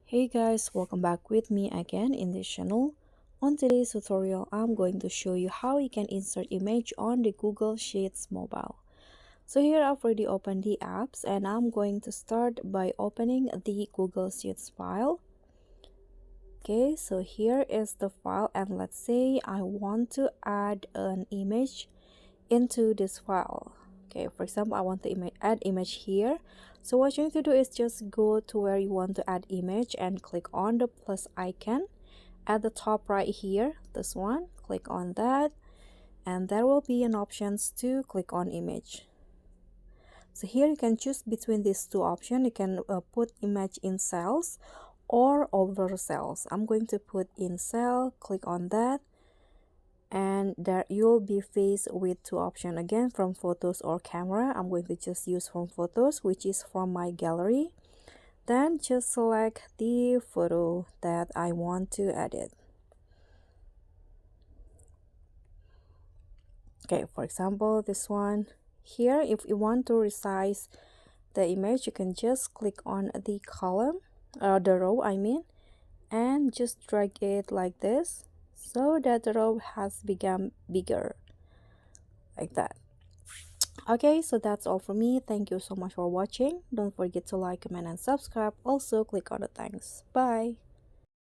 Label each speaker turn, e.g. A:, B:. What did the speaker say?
A: Hey guys, welcome back with me again in this channel. On today's tutorial, I'm going to show you how you can insert image on the Google Sheets mobile. So here I've already opened the apps and I'm going to start by opening the Google Sheets file. Okay, so here is the file and let's say I want to add an image into this file. Okay, for example, I want to add image here. So what you need to do is just go to where you want to add image and click on the plus icon at the top right here, this one. Click on that and there will be an options to click on image. So here you can choose between these two options. You can put image in cells or over cells. I'm going to put in cell. Click on that and there you'll be faced with two options again, from photos or camera. I'm going to just use from photos, which is from my gallery. Then just select the photo that I want to edit. Okay, for example, this one here. If you want to resize the image, you can just click on the column, the row I mean, and just drag it like this so that the row has become bigger, like that. Okay, so that's all for me. Thank you so much for watching. Don't forget to like, comment, and subscribe. Also, click on the thanks. Bye.